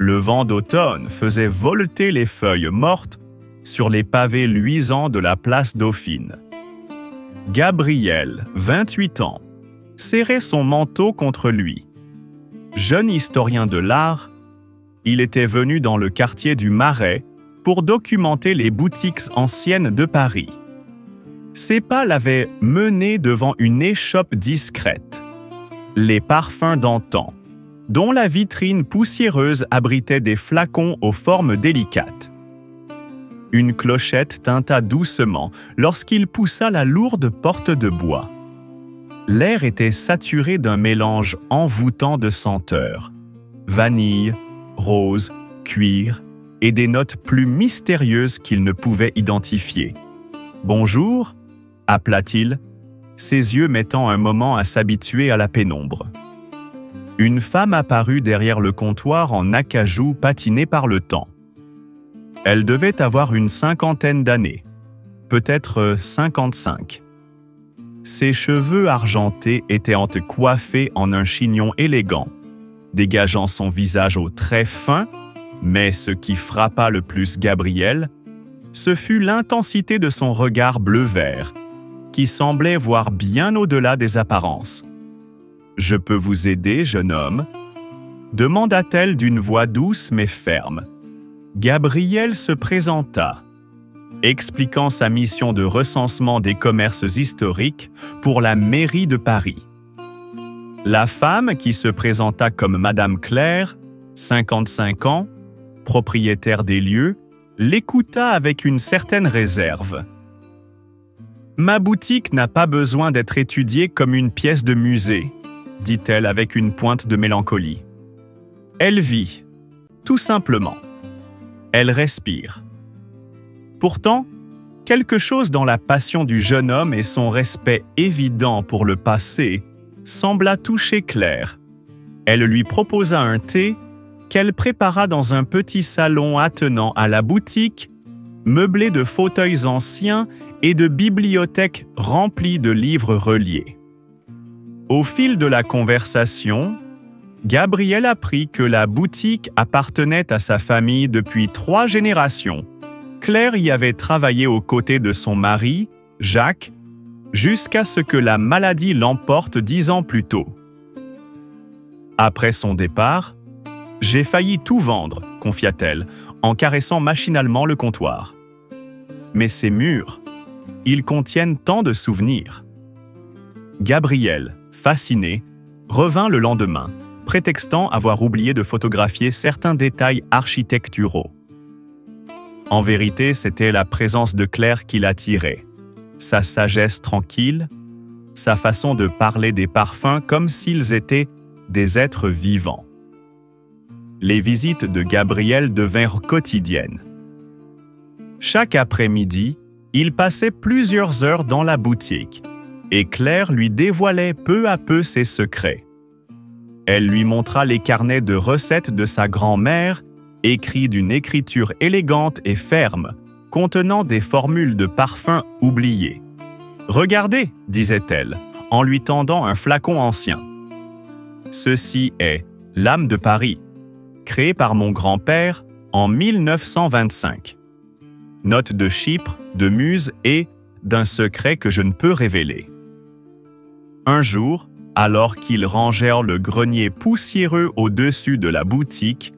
Le vent d'automne faisait voleter les feuilles mortes sur les pavés luisants de la place Dauphine. Gabriel, 28 ans, serrait son manteau contre lui. Jeune historien de l'art, il était venu dans le quartier du Marais pour documenter les boutiques anciennes de Paris. Ses pas l'avaient mené devant une échoppe discrète, les parfums d'antan, dont la vitrine poussiéreuse abritait des flacons aux formes délicates. Une clochette tinta doucement lorsqu'il poussa la lourde porte de bois. L'air était saturé d'un mélange envoûtant de senteurs. Vanille, rose, cuir et des notes plus mystérieuses qu'il ne pouvait identifier. « Bonjour » appela-t-il, ses yeux mettant un moment à s'habituer à la pénombre. Une femme apparut derrière le comptoir en acajou patiné par le temps. Elle devait avoir une 50aine d'années, peut-être 55. Ses cheveux argentés étaient coiffés en un chignon élégant, dégageant son visage aux traits fins, mais ce qui frappa le plus Gabriel, ce fut l'intensité de son regard bleu-vert, qui semblait voir bien au-delà des apparences. « Je peux vous aider, jeune homme ?» demanda-t-elle d'une voix douce mais ferme. Gabriel se présenta, expliquant sa mission de recensement des commerces historiques pour la mairie de Paris. La femme, qui se présenta comme Madame Claire, 55 ans, propriétaire des lieux, l'écouta avec une certaine réserve. « Ma boutique n'a pas besoin d'être étudiée comme une pièce de musée, » dit-elle avec une pointe de mélancolie. Elle vit, tout simplement. Elle respire. Pourtant, quelque chose dans la passion du jeune homme et son respect évident pour le passé sembla toucher Claire. Elle lui proposa un thé qu'elle prépara dans un petit salon attenant à la boutique, meublé de fauteuils anciens et de bibliothèques remplies de livres reliés. Au fil de la conversation, Gabriel apprit que la boutique appartenait à sa famille depuis 3 générations. Claire y avait travaillé aux côtés de son mari, Jacques, jusqu'à ce que la maladie l'emporte 10 ans plus tôt. Après son départ, « J'ai failli tout vendre », confia-t-elle, en caressant machinalement le comptoir. Mais ces murs, ils contiennent tant de souvenirs. Gabriel, fasciné, revint le lendemain, prétextant avoir oublié de photographier certains détails architecturaux. En vérité, c'était la présence de Claire qui l'attirait, sa sagesse tranquille, sa façon de parler des parfums comme s'ils étaient des êtres vivants. Les visites de Gabriel devinrent quotidiennes. Chaque après-midi, il passait plusieurs heures dans la boutique et Claire lui dévoilait peu à peu ses secrets. Elle lui montra les carnets de recettes de sa grand-mère, écrits d'une écriture élégante et ferme, contenant des formules de parfums oubliées. « Regardez » disait-elle, en lui tendant un flacon ancien. « Ceci est l'âme de Paris, créé par mon grand-père en 1925. Note de Chypre, de Muse et d'un secret que je ne peux révéler. » Un jour, alors qu'ils rangèrent le grenier poussiéreux au-dessus de la boutique,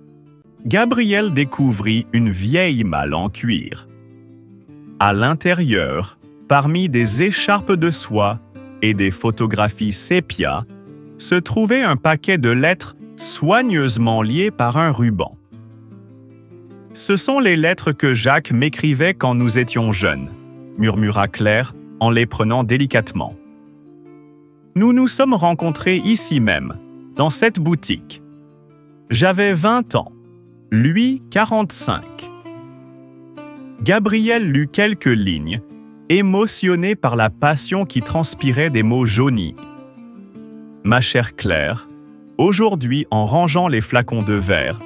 Gabriel découvrit une vieille malle en cuir. À l'intérieur, parmi des écharpes de soie et des photographies sépia, se trouvait un paquet de lettres soigneusement liées par un ruban. « Ce sont les lettres que Jacques m'écrivait quand nous étions jeunes, » murmura Claire en les prenant délicatement. « Nous nous sommes rencontrés ici même, dans cette boutique. J'avais 20 ans, lui 45. » Gabriel lut quelques lignes, émotionné par la passion qui transpirait des mots jaunis. « Ma chère Claire, aujourd'hui, en rangeant les flacons de verre,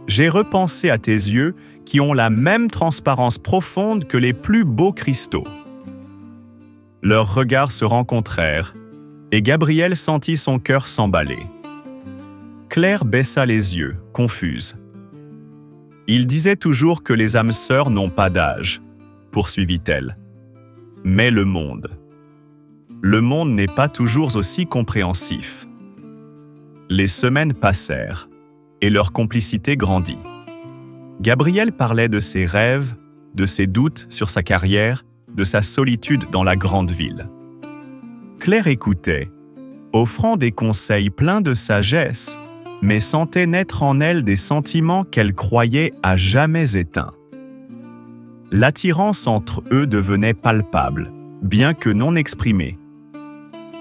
j'ai repensé à tes yeux qui ont la même transparence profonde que les plus beaux cristaux. » Leurs regards se rencontrèrent et Gabriel sentit son cœur s'emballer. Claire baissa les yeux, confuse. Il disait toujours que les âmes sœurs n'ont pas d'âge, poursuivit-elle. Mais le monde n'est pas toujours aussi compréhensif. Les semaines passèrent et leur complicité grandit. Gabriel parlait de ses rêves, de ses doutes sur sa carrière, de sa solitude dans la grande ville. Claire écoutait, offrant des conseils pleins de sagesse, mais sentait naître en elle des sentiments qu'elle croyait à jamais éteints. L'attirance entre eux devenait palpable, bien que non exprimée.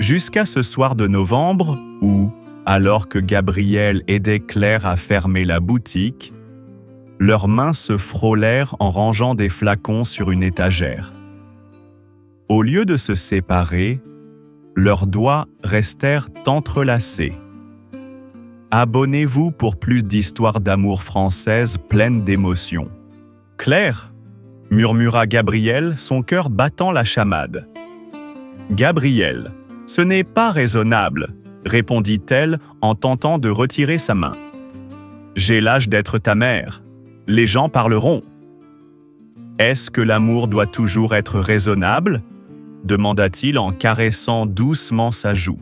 Jusqu'à ce soir de novembre où, alors que Gabriel aidait Claire à fermer la boutique, leurs mains se frôlèrent en rangeant des flacons sur une étagère. Au lieu de se séparer, leurs doigts restèrent entrelacés. Abonnez-vous pour plus d'histoires d'amour françaises pleines d'émotions. Claire, murmura Gabriel, son cœur battant la chamade. Gabriel, ce n'est pas raisonnable, répondit-elle en tentant de retirer sa main. J'ai l'âge d'être ta mère. Les gens parleront. Est-ce que l'amour doit toujours être raisonnable ? Demanda-t-il en caressant doucement sa joue.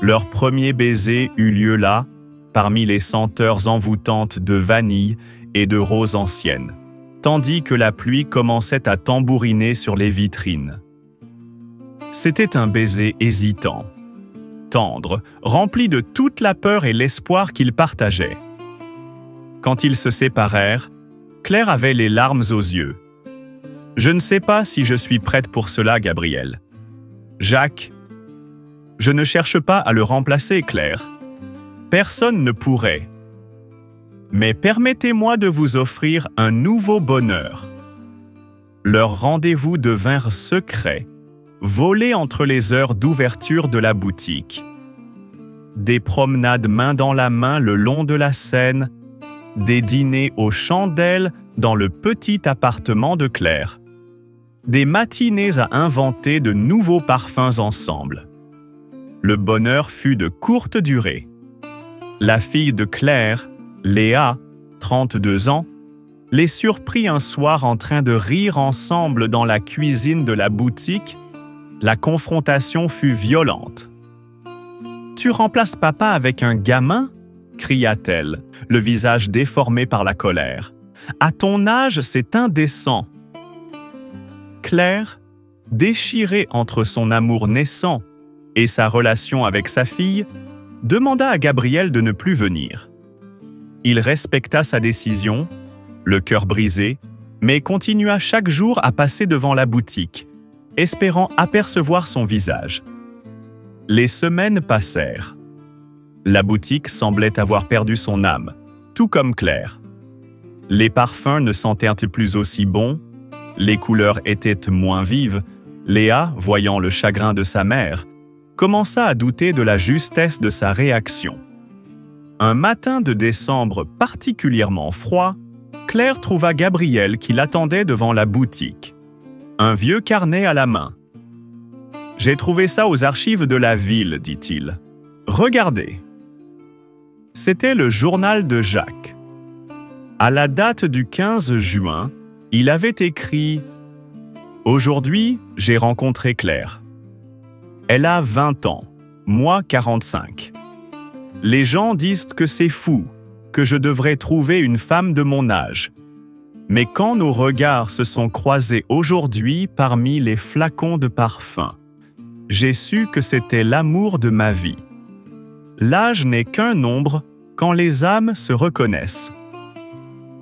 Leur premier baiser eut lieu là, parmi les senteurs envoûtantes de vanille et de roses anciennes, tandis que la pluie commençait à tambouriner sur les vitrines. C'était un baiser hésitant, tendre, rempli de toute la peur et l'espoir qu'ils partageaient. Quand ils se séparèrent, Claire avait les larmes aux yeux. « Je ne sais pas si je suis prête pour cela, Gabriel. »« Jacques, je ne cherche pas à le remplacer, Claire. Personne ne pourrait. Mais permettez-moi de vous offrir un nouveau bonheur. » Leurs rendez-vous devinrent secrets, volés entre les heures d'ouverture de la boutique. Des promenades main dans la main le long de la Seine, des dîners aux chandelles dans le petit appartement de Claire. Des matinées à inventer de nouveaux parfums ensemble. Le bonheur fut de courte durée. La fille de Claire, Léa, 32 ans, les surprit un soir en train de rire ensemble dans la cuisine de la boutique. La confrontation fut violente. « Tu remplaces papa avec un gamin ?» cria-t-elle, le visage déformé par la colère. « À ton âge, c'est indécent. » Claire, déchirée entre son amour naissant et sa relation avec sa fille, demanda à Gabriel de ne plus venir. Il respecta sa décision, le cœur brisé, mais continua chaque jour à passer devant la boutique, espérant apercevoir son visage. Les semaines passèrent. La boutique semblait avoir perdu son âme, tout comme Claire. Les parfums ne sentèrent plus aussi bons, les couleurs étaient moins vives. Léa, voyant le chagrin de sa mère, commença à douter de la justesse de sa réaction. Un matin de décembre particulièrement froid, Claire trouva Gabriel qui l'attendait devant la boutique. Un vieux carnet à la main. « J'ai trouvé ça aux archives de la ville, dit-il. Regardez. » C'était le journal de Jacques. À la date du 15 juin, il avait écrit « Aujourd'hui, j'ai rencontré Claire. Elle a 20 ans, moi 45. Les gens disent que c'est fou, que je devrais trouver une femme de mon âge. Mais quand nos regards se sont croisés aujourd'hui parmi les flacons de parfum, j'ai su que c'était l'amour de ma vie. L'âge n'est qu'un nombre quand les âmes se reconnaissent. »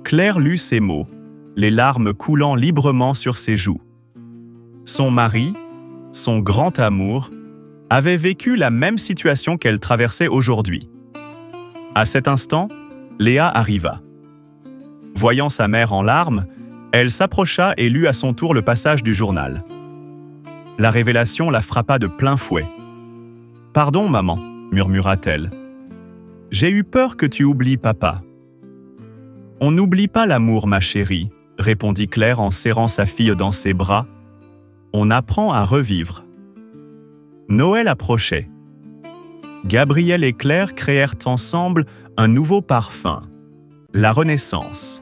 Claire lut ces mots, les larmes coulant librement sur ses joues. Son mari, son grand amour, avait vécu la même situation qu'elle traversait aujourd'hui. À cet instant, Léa arriva. Voyant sa mère en larmes, elle s'approcha et lut à son tour le passage du journal. La révélation la frappa de plein fouet. « Pardon, maman, » murmura-t-elle. « J'ai eu peur que tu oublies papa. »« On n'oublie pas l'amour, ma chérie, » répondit Claire en serrant sa fille dans ses bras. « On apprend à revivre. » Noël approchait. Gabriel et Claire créèrent ensemble un nouveau parfum. La Renaissance.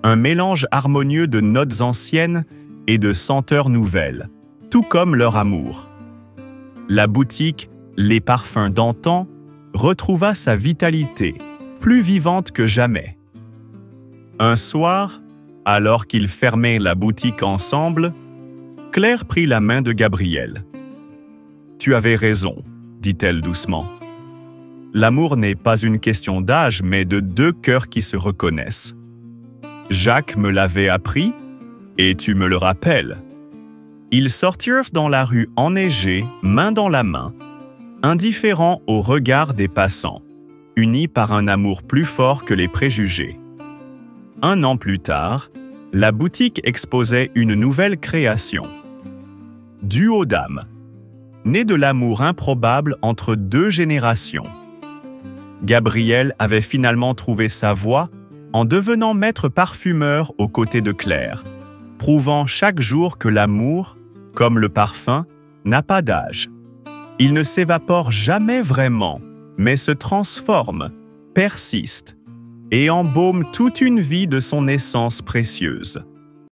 Un mélange harmonieux de notes anciennes et de senteurs nouvelles, tout comme leur amour. La boutique Les Parfums d'antan retrouva sa vitalité, plus vivante que jamais. Un soir, alors qu'ils fermaient la boutique ensemble, Claire prit la main de Gabriel. « Tu avais raison, dit-elle doucement. L'amour n'est pas une question d'âge, mais de deux cœurs qui se reconnaissent. Jacques me l'avait appris, et tu me le rappelles. » Ils sortirent dans la rue enneigée, main dans la main, indifférents au regard des passants, unis par un amour plus fort que les préjugés. Un an plus tard, la boutique exposait une nouvelle création. Duo d'âme, né de l'amour improbable entre deux générations. Gabriel avait finalement trouvé sa voie en devenant maître parfumeur aux côtés de Claire, prouvant chaque jour que l'amour, comme le parfum, n'a pas d'âge. Il ne s'évapore jamais vraiment, mais se transforme, persiste et embaume toute une vie de son essence précieuse.